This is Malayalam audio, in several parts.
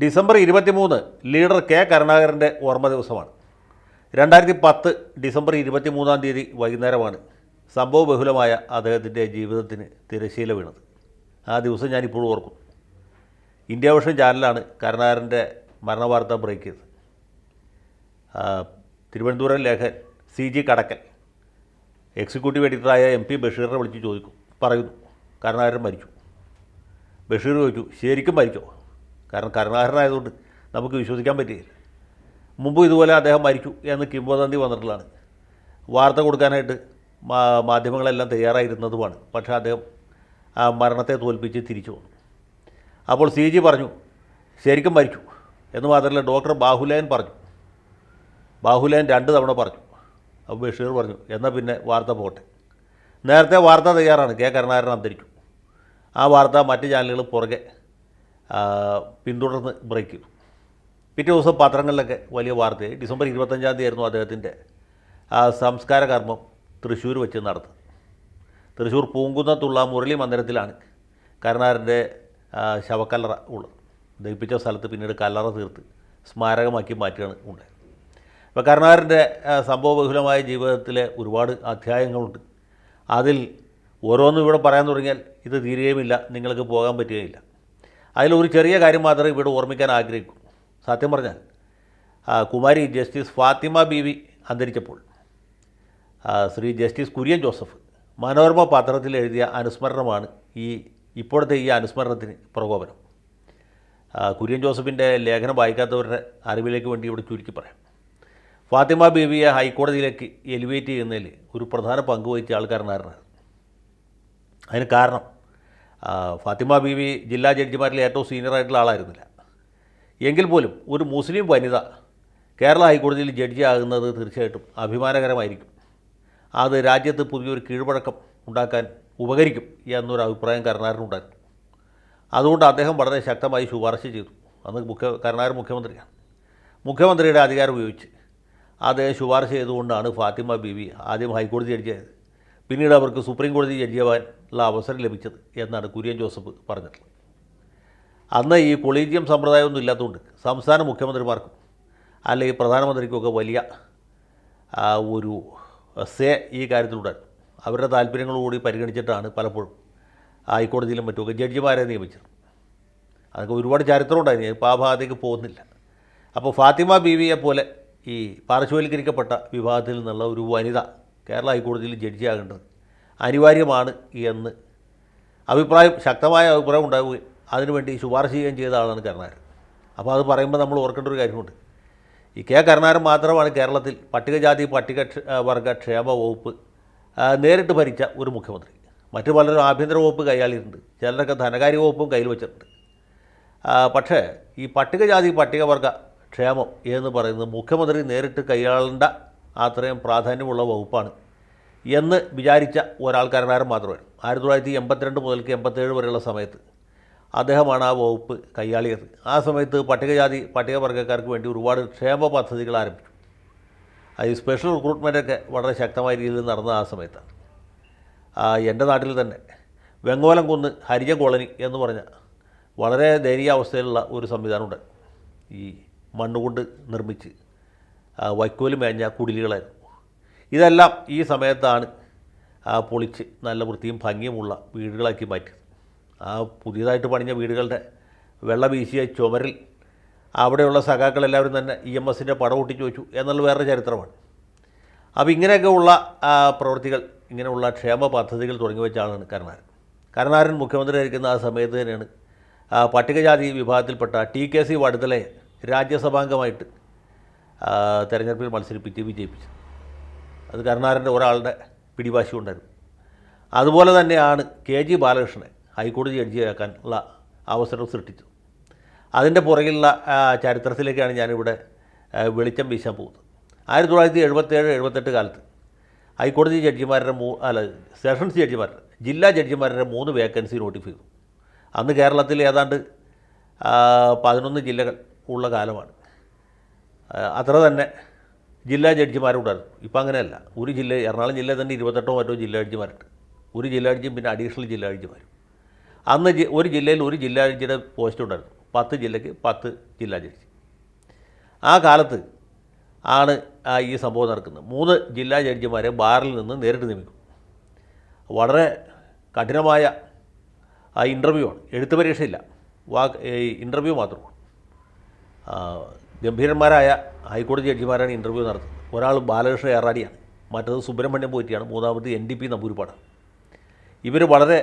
ഡിസംബർ 23 ലീഡർ കെ കരുണാകരൻ്റെ ഓർമ്മ ദിവസമാണ്. 2010 ഡിസംബർ 23 വൈകുന്നേരമാണ് സംഭവബഹുലമായ അദ്ദേഹത്തിൻ്റെ ജീവിതത്തിന് തിരശ്ശീല വീണത്. ആ ദിവസം ഞാനിപ്പോഴും ഓർക്കും. ഇന്ത്യ വിഷൻ ചാനലാണ് കരുണാകരൻ്റെ മരണവാർത്ത ബ്രേക്ക് ചെയ്തത്. തിരുവനന്തപുരം ലേഖകൻ CG കടക്കൽ എക്സിക്യൂട്ടീവ് എഡിറ്ററായ MP ബഷീറിനെ വിളിച്ച് പറയുന്നു, കരുണാകരൻ മരിച്ചു. ബഷീർ ചോദിച്ചു, ശരിക്കും മരിച്ചോ? കാരണം കരുണാകരനായതുകൊണ്ട് നമുക്ക് വിശ്വസിക്കാൻ പറ്റിയില്ല. മുമ്പ് ഇതുപോലെ അദ്ദേഹം മരിച്ചു എന്ന് കിംവദന്തി വന്നിട്ടുള്ളതാണ്. വാർത്ത കൊടുക്കാനായിട്ട് മാധ്യമങ്ങളെല്ലാം തയ്യാറായിരുന്നതുമാണ്. പക്ഷേ അദ്ദേഹം ആ മരണത്തെ തോൽപ്പിച്ച് തിരിച്ചു വന്നു. അപ്പോൾ CG പറഞ്ഞു, ശരിക്കും മരിച്ചു എന്ന് മാത്രമല്ല, ഡോക്ടർ ബാഹുലേയൻ പറഞ്ഞു. ബാഹുലേയൻ 2 തവണ പറഞ്ഞു. അപ്പോൾ ബഷീർ പറഞ്ഞു, എന്നാൽ പിന്നെ വാർത്ത പോട്ടെ. നേരത്തെ വാർത്ത തയ്യാറാണ്, കെ കരുണാകരൻ അന്തരിച്ചു. ആ വാർത്ത മറ്റ് ചാനലുകൾ പുറകെ പിന്തുടർന്ന് ബ്രേക്ക് ചെയ്തു. പിറ്റേ ദിവസം പത്രങ്ങളിലൊക്കെ വലിയ വാർത്തയായി. ഡിസംബർ 25 ആയിരുന്നു അദ്ദേഹത്തിൻ്റെ സംസ്കാര കർമ്മം തൃശ്ശൂർ വെച്ച് നടത്തുന്നത്. തൃശ്ശൂർ പൂങ്കുന്നത്തുള്ള മുരളി മന്ദിരത്തിലാണ് കരുണാകരൻ്റെ ശവക്കല്ലറ ഉള്ളത്. ദഹിപ്പിച്ച സ്ഥലത്ത് പിന്നീട് കല്ലറ തീർത്ത് സ്മാരകമാക്കി മാറ്റുകയാണ് ഉണ്ടായത്. അപ്പോൾ കരുണാകരൻ്റെ സംഭവബഹുലമായ ജീവിതത്തിലെ ഒരുപാട് അധ്യായങ്ങളുണ്ട്. അതിൽ ഓരോന്നും ഇവിടെ പറയാൻ തുടങ്ങിയാൽ ഇത് തീരുകയുമില്ല, നിങ്ങൾക്ക് പോകാൻ പറ്റുകയില്ല. അതിലൊരു ചെറിയ കാര്യം മാത്രമേ ഇവിടെ ഓർമ്മിക്കാൻ ആഗ്രഹിക്കൂ. സത്യം പറഞ്ഞാൽ Kumari justice Fathima Beevi അന്തരിച്ചപ്പോൾ Shri justice Kurian Joseph Manorama പത്രത്തിൽ എഴുതിയ അനുസ്മരണമാണ് ഇപ്പോഴത്തെ ഈ അനുസ്മരണത്തിന് പ്രകോപനം. കുര്യൻ ജോസഫിൻ്റെ ലേഖനം വായിക്കാത്തവരുടെ അറിവിലേക്ക് വേണ്ടി ഇവിടെ ചുരുക്കി പറയാം. ഫാത്തിമ ബീവിയെ ഹൈക്കോടതിയിലേക്ക് എലിവേറ്റ് ചെയ്യുന്നതിൽ ഒരു പ്രധാന പങ്ക് വഹിച്ച ആൾക്കാരനായിരുന്നു. അതിന് കാരണം ഫാത്തിമ ബീവി ജില്ലാ ജഡ്ജിമാരിൽ ഏറ്റവും സീനിയറായിട്ടുള്ള ആളായിരുന്നില്ല. എങ്കിൽ പോലും ഒരു മുസ്ലിം വനിത കേരള ഹൈക്കോടതിയിൽ ജഡ്ജിയാകുന്നത് തീർച്ചയായിട്ടും അഭിമാനകരമായിരിക്കും. അത് രാജ്യത്ത് പുതിയൊരു കീഴ്വഴക്കം ഉണ്ടാക്കാൻ ഉപകരിക്കും എന്നൊരു അഭിപ്രായം കരുണാകരനുണ്ടായിരുന്നു. അതുകൊണ്ട് അദ്ദേഹം വളരെ ശക്തമായി ശുപാർശ ചെയ്തു. അന്ന് കരുണാകരൻ മുഖ്യമന്ത്രിയാണ്. മുഖ്യമന്ത്രിയുടെ അധികാരം ഉപയോഗിച്ച് അദ്ദേഹം ശുപാർശ ചെയ്തുകൊണ്ടാണ് ഫാത്തിമ ബീവി ആദ്യം ഹൈക്കോടതി ജഡ്ജിയായത്. പിന്നീട് അവർക്ക് സുപ്രീം കോടതി ജഡ്ജിയാവാനുള്ള അവസരം ലഭിച്ചത് എന്നാണ് കുര്യൻ ജോസഫ് പറഞ്ഞിട്ടുള്ളത്. അന്ന് ഈ കൊളീജിയം സമ്പ്രദായമൊന്നും ഇല്ലാത്തതുകൊണ്ട് സംസ്ഥാന മുഖ്യമന്ത്രിമാർക്കും അല്ലെങ്കിൽ പ്രധാനമന്ത്രിക്കുമൊക്കെ വലിയ ഒരു ഈ കാര്യത്തിലുണ്ടായിരുന്നു. അവരുടെ താല്പര്യങ്ങളോടുകൂടി പരിഗണിച്ചിട്ടാണ് പലപ്പോഴും ഹൈക്കോടതിയിലും മറ്റുമൊക്കെ ജഡ്ജിമാരെ നിയമിച്ചത്. അതൊക്കെ ഒരുപാട് ചരിത്രമുണ്ടായിരുന്നു. ഇപ്പോൾ ആ ഭാഗത്തേക്ക് പോകുന്നില്ല. അപ്പോൾ ഫാത്തിമ ബീവിയെ പോലെ ഈ പാർശ്വവൽക്കരിക്കപ്പെട്ട വിഭാഗത്തിൽ നിന്നുള്ള ഒരു വനിത കേരള ഹൈക്കോടതിയിൽ ജഡ്ജിയാകേണ്ടത് അനിവാര്യമാണ് എന്ന് ശക്തമായ അഭിപ്രായം ഉണ്ടാവുകയും അതിനുവേണ്ടി ശുപാർശ ചെയ്യുകയും ചെയ്ത ആളാണ് കരുണാകരൻ. അപ്പോൾ അത് പറയുമ്പോൾ നമ്മൾ ഓർക്കേണ്ട ഒരു കാര്യമുണ്ട്. ഈ കെ കരുണാകരൻ മാത്രമാണ് കേരളത്തിൽ പട്ടികജാതി പട്ടികവർഗ ക്ഷേമ വകുപ്പ് നേരിട്ട് ഭരിച്ച ഒരു മുഖ്യമന്ത്രി. മറ്റു പലരും ആഭ്യന്തര വകുപ്പ് കൈയാളിയിട്ടുണ്ട്, ചിലരൊക്കെ ധനകാര്യ വകുപ്പും കയ്യിൽ വെച്ചിട്ടുണ്ട്. പക്ഷേ ഈ പട്ടികജാതി പട്ടികവർഗ ക്ഷേമം എന്ന് പറയുന്നത് മുഖ്യമന്ത്രി നേരിട്ട് കൈയാളേണ്ട അത്രയും പ്രാധാന്യമുള്ള വകുപ്പാണ് എന്ന് വിചാരിച്ച ഒരാൾ കരുണാകരൻ മാത്രമായിരുന്നു. 1982 മുതൽക്ക് 87 വരെയുള്ള സമയത്ത് അദ്ദേഹമാണ് ആ വകുപ്പ് കൈയാളിയത്. ആ സമയത്ത് പട്ടികജാതി പട്ടികവർഗ്ഗക്കാർക്ക് വേണ്ടി ഒരുപാട് ക്ഷേമ പദ്ധതികൾ ആരംഭിച്ചു. അത് സ്പെഷ്യൽ റിക്രൂട്ട്മെൻറ്റൊക്കെ വളരെ ശക്തമായ രീതിയിൽ നടന്ന ആ സമയത്താണ്. എൻ്റെ നാട്ടിൽ തന്നെ വെങ്ങോലംകുന്ന് ഹരിജ കോളനി എന്ന് പറഞ്ഞ വളരെ ദയനീയാവസ്ഥയിലുള്ള ഒരു സംവിധാനമുണ്ട്. ഈ മണ്ണുകൊണ്ട് നിർമ്മിച്ച് വൈക്കോല് മേഞ്ഞ കുടിലുകളായിരുന്നു. ഇതെല്ലാം ഈ സമയത്താണ് പൊളിച്ച് നല്ല വൃത്തിയും ഭംഗിയുമുള്ള വീടുകളാക്കി മാറ്റിയത്. ആ പുതിയതായിട്ട് പണിഞ്ഞ വീടുകളുടെ വെള്ള വീശിയ ചുമരിൽ അവിടെയുള്ള സഖാക്കളെല്ലാവരും തന്നെ EMSൻ്റെ പടം ഒട്ടിച്ചു വെച്ചു എന്നുള്ള വേറൊരു ചരിത്രമാണ്. അപ്പോൾ ഇങ്ങനെയൊക്കെ ഉള്ള പ്രവൃത്തികൾ, ഇങ്ങനെയുള്ള ക്ഷേമ പദ്ധതികൾ തുടങ്ങി വെച്ച ആളാണ് കരുണാകരൻ. കരുണാകരൻ മുഖ്യമന്ത്രി ആയിരിക്കുന്ന ആ സമയത്ത് തന്നെയാണ് പട്ടികജാതി വിഭാഗത്തിൽപ്പെട്ട TKC വടുതലയെ രാജ്യസഭാംഗമായിട്ട് തെരഞ്ഞെടുപ്പിൽ മത്സരിപ്പിച്ച് വിജയിപ്പിച്ചത്. അത് കരുണാകരൻ്റെ ഒരാളുടെ പിടിവാശി ഉണ്ടായിരുന്നു. അതുപോലെ തന്നെയാണ് KG ബാലകൃഷ്ണനെ ഹൈക്കോടതി ജഡ്ജിയാക്കാനുള്ള അവസരം സൃഷ്ടിച്ചത്. അതിൻ്റെ പുറകിലുള്ള ചരിത്രത്തിലേക്കാണ് ഞാനിവിടെ വെളിച്ചം വീശാൻ പോകുന്നത്. 1977-78 കാലത്ത് ഹൈക്കോടതി ജഡ്ജിമാരുടെ സെഷൻസ് ജഡ്ജിമാരുടെ ജില്ലാ ജഡ്ജിമാരുടെ 3 വേക്കൻസി നോട്ടിഫൈ ചെയ്തു. അന്ന് കേരളത്തിൽ ഏതാണ്ട് 11 ജില്ലകൾ ഉള്ള കാലമാണ്. അത്ര തന്നെ ജില്ലാ ജഡ്ജിമാരുണ്ടായിരുന്നു. ഇപ്പം അങ്ങനെയല്ല. ഒരു ജില്ല, എറണാകുളം ജില്ലയിൽ തന്നെ 28 മറ്റോ ജില്ലാ ജഡ്ജിമാരുണ്ട്. ഒരു ജില്ലാ ജഡ്ജിയും പിന്നെ അഡീഷണൽ ജില്ലാ ജഡ്ജിമാരും. അന്ന് ഒരു ജില്ലയിൽ ഒരു ജില്ലാ ജഡ്ജിയുടെ പോസ്റ്റ് ഉണ്ടായിരുന്നു. 10 ജില്ലയ്ക്ക് 10 ജില്ലാ ജഡ്ജി. ആ കാലത്ത് ആണ് ഈ സംഭവം നടക്കുന്നത്. 3 ജില്ലാ ജഡ്ജിമാരെ ബാറിൽ നിന്ന് നേരിട്ട് നിയമിക്കും. വളരെ കഠിനമായ ഇൻ്റർവ്യൂ ആണ്, എഴുത്ത് പരീക്ഷയില്ല, ഇൻ്റർവ്യൂ മാത്രമാണ്. ഗംഭീരന്മാരായ ഹൈക്കോടതി ജഡ്ജിമാരാണ് ഇൻ്റർവ്യൂ നടത്തുന്നത്. ഒരാൾ ബാലകൃഷ്ണ ഏറാടിയാണ്, മറ്റത് സുബ്രഹ്മണ്യം പോറ്റിയാണ്, മൂന്നാമത് NDP നമ്പൂരിപ്പാടാണ്. ഇവർ വളരെ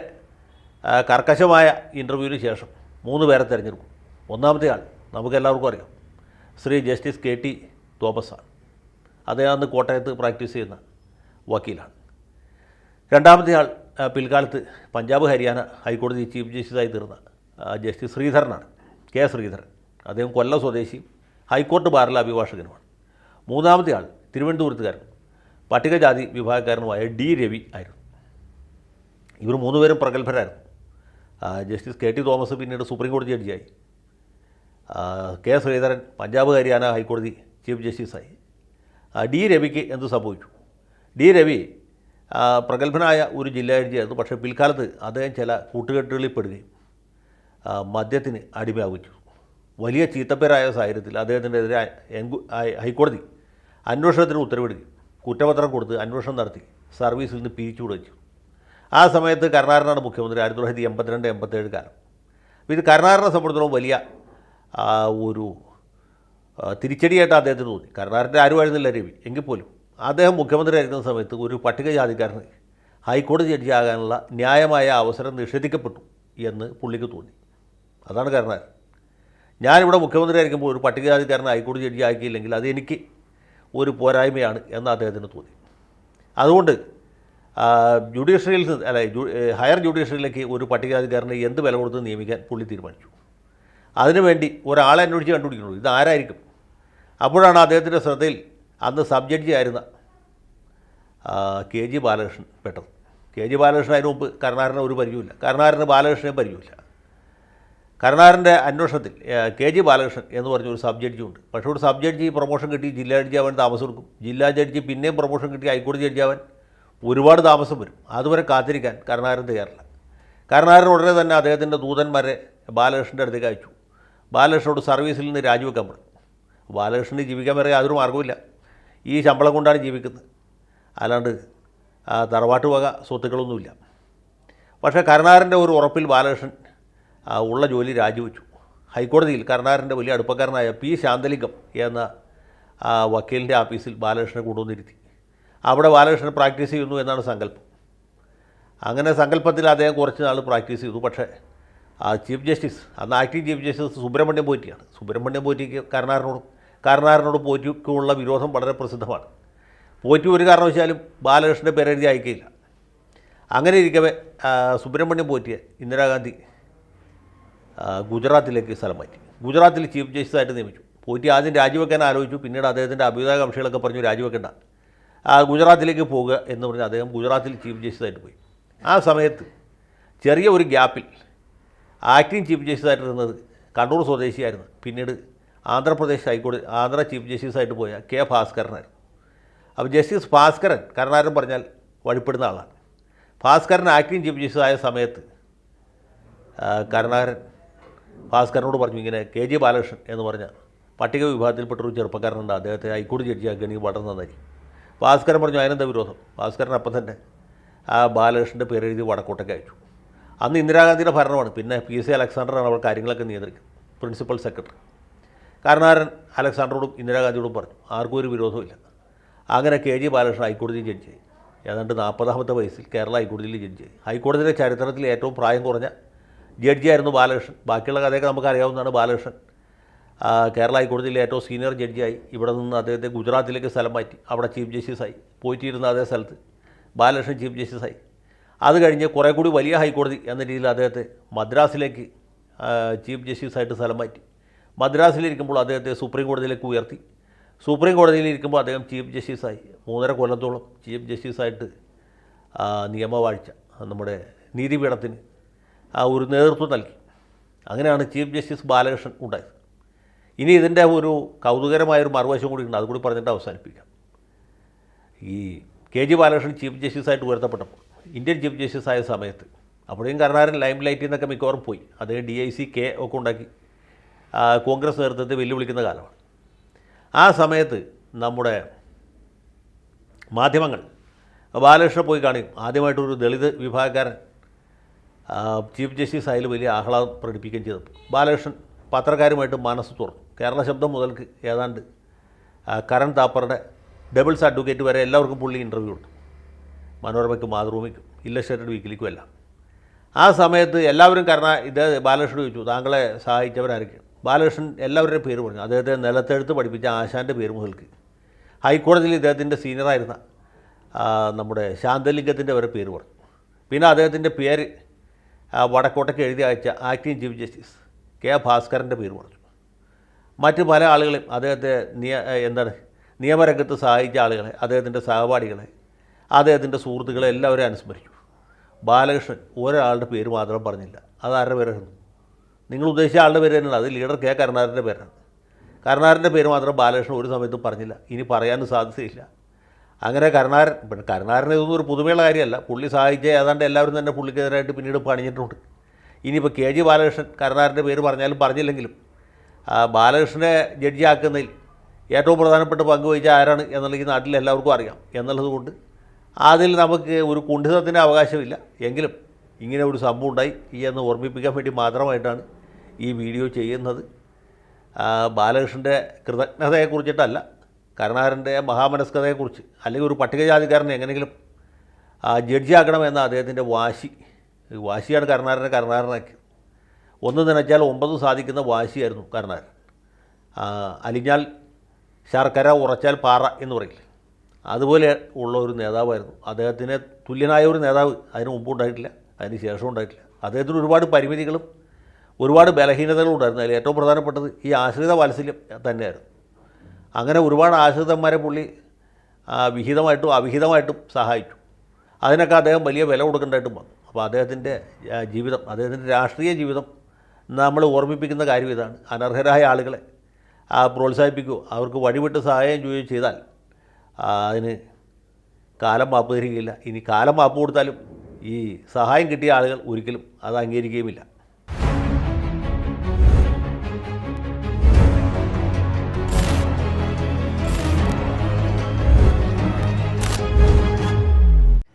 കർക്കശമായ ഇൻ്റർവ്യൂവിന് ശേഷം 3 പേരെ തിരഞ്ഞെടുക്കും. ഒന്നാമത്തെ ആൾ നമുക്കെല്ലാവർക്കും അറിയാം, ശ്രീ ജസ്റ്റിസ് KT തോമസാണ്. അദ്ദേഹം അന്ന് കോട്ടയത്ത് പ്രാക്ടീസ് ചെയ്യുന്ന വക്കീലാണ്. രണ്ടാമത്തെ ആൾ പിൽക്കാലത്ത് പഞ്ചാബ് ഹരിയാന ഹൈക്കോടതി ചീഫ് ജസ്റ്റിസായി തീർന്ന ജസ്റ്റിസ് ശ്രീധരനാണ്, K. ശ്രീധരൻ. അദ്ദേഹം കൊല്ലം സ്വദേശിയും ഹൈക്കോർട്ട് ബാറിലെ അഭിഭാഷകനുമാണ്. മൂന്നാമത്തെ ആൾ തിരുവനന്തപുരത്തുകാരൻ, പട്ടികജാതി വിഭാഗക്കാരനുമായ D. രവി ആയിരുന്നു. ഇവർ 3 പേരും പ്രഗത്ഭരായിരുന്നു. ജസ്റ്റിസ് KT തോമസ് പിന്നീട് സുപ്രീം കോടതി ജഡ്ജിയായി. K. ശ്രീധരൻ പഞ്ചാബ് ഹരിയാന ഹൈക്കോടതി ചീഫ് ജസ്റ്റിസായി. D. രവിക്ക് എന്ത് സംഭവിച്ചു? D. രവി പ്രഗത്ഭനായ ഒരു ജില്ലാ ജഡ്ജിയായിരുന്നു. പക്ഷേ പിൽക്കാലത്ത് അദ്ദേഹം ചില കൂട്ടുകെട്ടുകളിൽ പെടുകയും മദ്യത്തിന് അടിമയാവുകയും. വലിയ ചീത്തപ്പേരായ സാഹചര്യത്തിൽ അദ്ദേഹത്തിനെതിരെ ഹൈക്കോടതി അന്വേഷണത്തിന് ഉത്തരവിടുകയും കുറ്റപത്രം കൊടുത്ത് അന്വേഷണം നടത്തി സർവീസിൽ നിന്ന് പിരിച്ചുവിടുകയും ചെയ്തു. ആ സമയത്ത് കരുണാകരനാണ് മുഖ്യമന്ത്രി, 1982-87 കാലം. അപ്പോൾ ഇത് കരുണാകരനെ സംബന്ധിച്ചിടത്തോളം വലിയ ഒരു തിരിച്ചടിയായിട്ട് അദ്ദേഹത്തിന് തോന്നി. കരുണാകരൻ്റെ ആരുമായിരുന്നില്ല രവി, എങ്കിൽ പോലും അദ്ദേഹം മുഖ്യമന്ത്രി ആയിരിക്കുന്ന സമയത്ത് ഒരു പട്ടികജാതിക്കാരന് ഹൈക്കോടതി ജഡ്ജിയാകാനുള്ള ന്യായമായ അവസരം നിഷേധിക്കപ്പെട്ടു എന്ന് പുള്ളിക്ക് തോന്നി. അതാണ് കരുണാകരൻ. ഞാനിവിടെ മുഖ്യമന്ത്രി ആയിരിക്കുമ്പോൾ ഒരു പട്ടികജാതിക്കാരനെ ഹൈക്കോടതി ജഡ്ജി ആക്കിയില്ലെങ്കിൽ അത് എനിക്ക് ഒരു പോരായ്മയാണ് എന്ന് അദ്ദേഹത്തിന് തോന്നി. അതുകൊണ്ട് ജുഡീഷ്യറിയിൽ ഹയർ ജുഡീഷ്യറിയിലേക്ക് ഒരു പട്ടികജാതിക്കാരനെ എന്ത് വില കൊടുത്ത് നിയമിക്കാൻ പുള്ളി തീരുമാനിച്ചു. അതിനുവേണ്ടി ഒരാളെ അന്വേഷിച്ച് കണ്ടുപിടിക്കുന്നു, ഇതാരായിരിക്കും. അപ്പോഴാണ് അദ്ദേഹത്തിൻ്റെ ശ്രദ്ധയിൽ അന്ന് സബ് ജഡ്ജി ആയിരുന്ന KG ബാലകൃഷ്ണൻ പെട്ടത്. KG ബാലകൃഷ്ണൻ അതിന് മുമ്പ് കരുണാകരന് ഒരു പരിചയമില്ല, കരുണാകരന് ബാലകൃഷ്ണനെ പരിചയമില്ല. കരുണാകരൻ്റെ അന്വേഷണത്തിൽ KG ബാലകൃഷ്ണൻ എന്ന് പറഞ്ഞൊരു സബ് ജഡ്ജി ഉണ്ട്. പക്ഷേ ഒരു സബ് ജഡ്ജി പ്രൊമോഷൻ കിട്ടി ജില്ലാ ജഡ്ജി ആവാൻ താമസം എടുക്കും. ജില്ലാ ജഡ്ജി പിന്നെയും പ്രൊമോഷൻ കിട്ടി ഹൈക്കോടതി ജഡ്ജി ആവാൻ ഒരുപാട് താമസം വരും. അതുവരെ കാത്തിരിക്കാൻ കരുണാകരൻ തയ്യാറില്ല. കരുണാകരൻ ഉടനെ തന്നെ അദ്ദേഹത്തിൻ്റെ ദൂതന്മാരെ ബാലകൃഷ്ണൻ്റെ അടുത്തേക്ക് അയച്ചു. ബാലകൃഷ്ണനോട് സർവീസിൽ നിന്ന് രാജിവെക്കാൻ പറഞ്ഞു. ബാലകൃഷ്ണന് ജീവിക്കാൻ വരെ യാതൊരു മാർഗ്ഗമില്ല, ഈ ശമ്പളം കൊണ്ടാണ് ജീവിക്കുന്നത്, അല്ലാണ്ട് തറവാട്ട് വക സ്വത്തുക്കളൊന്നുമില്ല. പക്ഷേ കരുണാകരൻ്റെ ഒരു ഉറപ്പിൽ ബാലകൃഷ്ണൻ ഉള്ള ജോലി രാജിവെച്ചു. ഹൈക്കോടതിയിൽ കരുണാകരൻ്റെ വലിയ അടുപ്പക്കാരനായ P. ശാന്തലിംഗം എന്ന വക്കീലിൻ്റെ ആഫീസിൽ ബാലകൃഷ്ണനെ കൊണ്ടുവന്നിരുത്തി. അവിടെ ബാലകൃഷ്ണൻ പ്രാക്ടീസ് ചെയ്യുന്നു എന്നാണ് സങ്കല്പം. അങ്ങനെ സങ്കല്പത്തിൽ അദ്ദേഹം കുറച്ച് നാൾ പ്രാക്ടീസ് ചെയ്തു. പക്ഷേ ചീഫ് ജസ്റ്റിസ്, അന്ന് ആക്ടിംഗ് ചീഫ് ജസ്റ്റിസ് സുബ്രഹ്മണ്യം പോറ്റിയാണ്. സുബ്രഹ്മണ്യം പോറ്റിക്ക് കരുണാകരനോട് പോറ്റിക്കുള്ള വിരോധം വളരെ പ്രസിദ്ധമാണ്. പോറ്റി ഒരു കാരണവശാലും ബാലകൃഷ്ണൻ്റെ പേരെഴുതി അയക്കുകയില്ല. അങ്ങനെ ഇരിക്കവേ സുബ്രഹ്മണ്യം പോറ്റിയെ ഇന്ദിരാഗാന്ധി ഗുജറാത്തിലേക്ക് സ്ഥലം മാറ്റി. ഗുജറാത്തിൽ ചീഫ് ജസ്റ്റിസായിട്ട് നിയമിച്ചു. പോറ്റി ആദ്യം രാജിവെക്കാൻ ആലോചിച്ചു. പിന്നീട് അദ്ദേഹത്തിൻ്റെ അഭ്യുദയകാംക്ഷികളൊക്കെ പറഞ്ഞു രാജിവെക്കേണ്ട, ഗുജറാത്തിലേക്ക് പോകുക എന്ന് പറഞ്ഞ് അദ്ദേഹം ഗുജറാത്തിൽ ചീഫ് ജസ്റ്റിസായിട്ട് പോയി. ആ സമയത്ത് ചെറിയ ഒരു ഗ്യാപ്പിൽ ആക്ടിംഗ് ചീഫ് ജസ്റ്റിസായിട്ടിരുന്നത് കണ്ണൂർ സ്വദേശിയായിരുന്നു, പിന്നീട് ആന്ധ്രാപ്രദേശ് ഹൈക്കോടതി ആന്ധ്ര ചീഫ് ജസ്റ്റിസായിട്ട് പോയ K. ഭാസ്കരനായിരുന്നു. അപ്പോൾ ജസ്റ്റിസ് ഭാസ്കരൻ കരുണാകരൻ പറഞ്ഞാൽ വഴിപ്പെടുന്ന ആളാണ്. ഭാസ്കരൻ ആക്ടിംഗ് ചീഫ് ജസ്റ്റിസ് ആയ സമയത്ത് കരുണാകരൻ ഭാസ്കരനോട് പറഞ്ഞു, ഇങ്ങനെ KG ബാലകൃഷ്ണൻ എന്ന് പറഞ്ഞ പട്ടിക വിഭാഗത്തിൽപ്പെട്ടൊരു ചെറുപ്പക്കാരനുണ്ട്, അദ്ദേഹത്തെ ഹൈക്കോടതി ജഡ്ജിയാക്കുകയാണെങ്കിൽ വളരെ നന്നായിരിക്കും. ഭാസ്കരൻ പറഞ്ഞു അതിനെന്താ വിരോധം. ഭാസ്കരൻ അപ്പം തന്നെ ബാലകൃഷ്ണൻ്റെ പേരെഴുതി വടക്കോട്ടേക്ക് അയച്ചു. അന്ന് ഇന്ദിരാഗാന്ധിയുടെ ഭരണമാണ്. പിന്നെ PC അലക്സാണ്ടറാണ് അവർ കാര്യങ്ങളൊക്കെ നിയന്ത്രിക്കുന്നത്, പ്രിൻസിപ്പൽ സെക്രട്ടറി. കരുണാകരൻ അലക്സാണ്ടറോടും ഇന്ദിരാഗാന്ധിയോടും പറഞ്ഞു, ആർക്കും ഒരു വിരോധമില്ല. അങ്ങനെ KG ബാലകൃഷ്ണൻ ഹൈക്കോടതി ജഡ്ജിയായി. ഏതാണ്ട് 40ാമത്തെ വയസ്സിൽ കേരള ഹൈക്കോടതിയിൽ ജഡ്ജിയായി. ഹൈക്കോടതിയുടെ ചരിത്രത്തിൽ ഏറ്റവും പ്രായം കുറഞ്ഞ ജഡ്ജിയായിരുന്നു ബാലകൃഷ്ണൻ. ബാക്കിയുള്ള കഥയൊക്കെ നമുക്ക് അറിയാവുന്നതാണ്. ബാലകൃഷ്ണൻ കേരള ഹൈക്കോടതിയിലെ ഏറ്റവും സീനിയർ ജഡ്ജിയായി. ഇവിടെ നിന്ന് അദ്ദേഹത്തെ ഗുജറാത്തിലേക്ക് സ്ഥലം മാറ്റി, അവിടെ ചീഫ് ജസ്റ്റിസായി. പോയിട്ടിരുന്ന അതേ സ്ഥലത്ത് ബാലകൃഷ്ണൻ ചീഫ് ജസ്റ്റിസായി. അത് കഴിഞ്ഞ് കുറേ കൂടി വലിയ ഹൈക്കോടതി എന്ന രീതിയിൽ അദ്ദേഹത്തെ മദ്രാസിലേക്ക് ചീഫ് ജസ്റ്റിസായിട്ട് സ്ഥലം മാറ്റി. മദ്രാസിലിരിക്കുമ്പോൾ അദ്ദേഹത്തെ സുപ്രീം കോടതിയിലേക്ക് ഉയർത്തി. സുപ്രീം കോടതിയിലിരിക്കുമ്പോൾ അദ്ദേഹം ചീഫ് ജസ്റ്റിസായി. 3.5 കൊല്ലത്തോളം ചീഫ് ജസ്റ്റിസായിട്ട് നിയമവാഴ്ച നമ്മുടെ നീതിപീഠത്തിന് ഒരു നേതൃത്വം നൽകി. അങ്ങനെയാണ് ചീഫ് ജസ്റ്റിസ് ബാലകൃഷ്ണൻ ഉണ്ടായത്. ഇനി ഇതിൻ്റെ ഒരു കൗതുകരമായൊരു മറുവശം കൂടി ഉണ്ട്, അതുകൂടി പറഞ്ഞിട്ട് അവസാനിപ്പിക്കാം. ഈ KG ബാലകൃഷ്ണൻ ചീഫ് ജസ്റ്റിസായിട്ട് ഉയർത്തപ്പെട്ടപ്പോൾ ഇന്ത്യൻ ചീഫ് ജസ്റ്റിസായ സമയത്ത് അപ്പോഴേക്കും കരുണാകരൻ ലൈം ലൈറ്റിൽ നിന്നൊക്കെ മിക്കവാറും പോയി. അദ്ദേഹം DIC K ഒക്കെ ഉണ്ടാക്കി. കോൺഗ്രസ് നേതൃത്വത്തെ വെല്ലുവിളിക്കുന്ന കാലമാണ്. ആ സമയത്ത് നമ്മുടെ മാധ്യമങ്ങൾ ബാലകൃഷ്ണനെ പോയി കാണിക്കും. ആദ്യമായിട്ടൊരു ദളിത് വിഭാഗക്കാരൻ ചീഫ് ജസ്റ്റിസ് അതിൽ വലിയ ആഹ്ലാദം പ്രകടിപ്പിക്കുകയും ചെയ്തപ്പോൾ ബാലകൃഷ്ണൻ പത്രക്കാരുമായിട്ട് മനസ്സ് തുറന്നു. കേരള ശബ്ദം മുതൽക്ക് ഏതാണ്ട് കരൺ താപ്പറുടെ ഡബിൾസ് അഡ്വക്കേറ്റ് വരെ എല്ലാവർക്കും പുള്ളി ഇൻ്റർവ്യൂ കൊടുത്തു. മനോരമയ്ക്കും മാതൃഭൂമിക്കും ഇല്ലസ്ട്രേറ്റഡ് വീക്കിലിക്കും എല്ലാം. ആ സമയത്ത് എല്ലാവരും ബാലകൃഷ്ണൻ ചോദിച്ചു, താങ്കളെ സഹായിച്ചവരായിരിക്കും. ബാലകൃഷ്ണൻ എല്ലാവരുടെയും പേര് പറഞ്ഞു. അദ്ദേഹത്തെ നിലത്തെഴുത്ത് പഠിപ്പിച്ച ആശാൻ്റെ പേര് മുതൽക്ക് ഹൈക്കോടതിയിൽ ഇദ്ദേഹത്തിൻ്റെ സീനിയറായിരുന്ന നമ്മുടെ ശാന്തലിംഗത്തിൻ്റെ വരെ പേര് പറഞ്ഞു. പിന്നെ അദ്ദേഹത്തിൻ്റെ പേര് വടക്കോട്ടയ്ക്ക് എഴുതി അയച്ച ആക്ടിംഗ് ചീഫ് ജസ്റ്റിസ് കെ ഭാസ്കരൻ്റെ പേര് പറഞ്ഞു. മറ്റ് പല ആളുകളെയും അദ്ദേഹത്തെ നിയമരംഗത്ത് സഹായിച്ച ആളുകളെ, അദ്ദേഹത്തിൻ്റെ സഹപാഠികളെ, അദ്ദേഹത്തിൻ്റെ സുഹൃത്തുക്കളെ എല്ലാവരും അനുസ്മരിച്ചു. ബാലകൃഷ്ണൻ ഒരാളുടെ പേര് മാത്രം പറഞ്ഞില്ല. അത് ആരുടെ പേരായിരുന്നു? നിങ്ങൾ ഉദ്ദേശിച്ച ആളുടെ പേര് തന്നെയാണ്. അത് ലീഡർ കെ കരുണാകരൻ്റെ പേരാണ്. കരുണാകരൻ്റെ പേര് മാത്രം ബാലകൃഷ്ണൻ ഒരു സമയത്തും പറഞ്ഞില്ല. ഇനി പറയാനും സാധ്യതയില്ല. അങ്ങനെ കരുണാകരൻ ഇതൊന്നും ഒരു പുതുമയുള്ള കാര്യമല്ല. പുള്ളി സഹായിച്ച ഏതാണ്ട് എല്ലാവരും തന്നെ പുള്ളിക്കെതിരായിട്ട് പിന്നീട് പണിഞ്ഞിട്ടുണ്ട്. ഇനിയിപ്പോൾ കെ ജി ബാലകൃഷ്ണൻ കരുണാകരൻ്റെ പേര് പറഞ്ഞാലും പറഞ്ഞില്ലെങ്കിലും ബാലകൃഷ്ണനെ ജഡ്ജിയാക്കുന്നതിൽ ഏറ്റവും പ്രധാനപ്പെട്ട പങ്ക് വഹിച്ച ആരാണ് എന്നുള്ളത് ഈ നാട്ടിൽ എല്ലാവർക്കും അറിയാം. എന്നുള്ളത് കൊണ്ട് അതിൽ നമുക്ക് ഒരു കുണ്ഠിതത്തിന് അവകാശമില്ല. എങ്കിലും ഇങ്ങനെ ഒരു സംഭവം ഉണ്ടായി എന്ന് ഓർമ്മിപ്പിക്കാൻ വേണ്ടി മാത്രമായിട്ടാണ് ഈ വീഡിയോ ചെയ്യുന്നത്. ബാലകൃഷ്ണൻ്റെ കൃതജ്ഞതയെക്കുറിച്ചിട്ടല്ല, കരുണാകരൻ്റെ മഹാമനസ്കതയെക്കുറിച്ച്, അല്ലെങ്കിൽ ഒരു പട്ടികജാതിക്കാരനെ എങ്ങനെയെങ്കിലും ജഡ്ജിയാക്കണമെന്ന അദ്ദേഹത്തിൻ്റെ വാശിയാണ് കരുണാകരനാക്കിയത്. ഒന്ന് നനച്ചാൽ 9 സാധിക്കുന്ന വാശിയായിരുന്നു കരുണാകരൻ. അലിഞ്ഞാൽ ശർക്കര, ഉറച്ചാൽ പാറ എന്ന് പറയില്ലേ, അതുപോലെ ഉള്ള ഒരു നേതാവായിരുന്നു. അദ്ദേഹത്തിന് തുല്യനായ ഒരു നേതാവ് അതിന് മുമ്പ് ഉണ്ടായിട്ടില്ല, അതിന് ശേഷം ഉണ്ടായിട്ടില്ല. അദ്ദേഹത്തിന് ഒരുപാട് പരിമിതികളും ഒരുപാട് ബലഹീനതകളും ഉണ്ടായിരുന്നു. അതിൽ ഏറ്റവും പ്രധാനപ്പെട്ടത് ഈ ആശ്രിത വാത്സല്യം തന്നെയായിരുന്നു. അങ്ങനെ ഒരുപാട് ആശ്രിതന്മാരെ പുള്ളി വിഹിതമായിട്ടും അവിഹിതമായിട്ടും സഹായിച്ചു. അതിനൊക്കെ അദ്ദേഹം വലിയ വില കൊടുക്കേണ്ടതായിട്ടും വന്നു. അപ്പോൾ അദ്ദേഹത്തിൻ്റെ ജീവിതം, അദ്ദേഹത്തിൻ്റെ രാഷ്ട്രീയ ജീവിതം നമ്മൾ ഓർമ്മിപ്പിക്കുന്ന കാര്യം ഇതാണ്. അനർഹരായ ആളുകളെ പ്രോത്സാഹിപ്പിക്കുകയോ അവർക്ക് വഴിവിട്ട് സഹായം ചെയ്യുകയോ ചെയ്താൽ അതിന് കാലം മാപ്പ് തരികയില്ല. ഇനി കാലം മാപ്പ് കൊടുത്താലും ഈ സഹായം കിട്ടിയ ആളുകൾ ഒരിക്കലും അത് അംഗീകരിക്കുകയുമില്ല.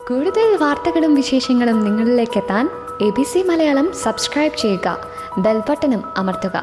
കൂടുതൽ വാർത്തകളും വിശേഷങ്ങളും നിങ്ങളിലേക്ക് എത്താൻ ABC മലയാളം സബ്സ്ക്രൈബ് ചെയ്യുക, ബെൽ ബട്ടണും അമർത്തുക.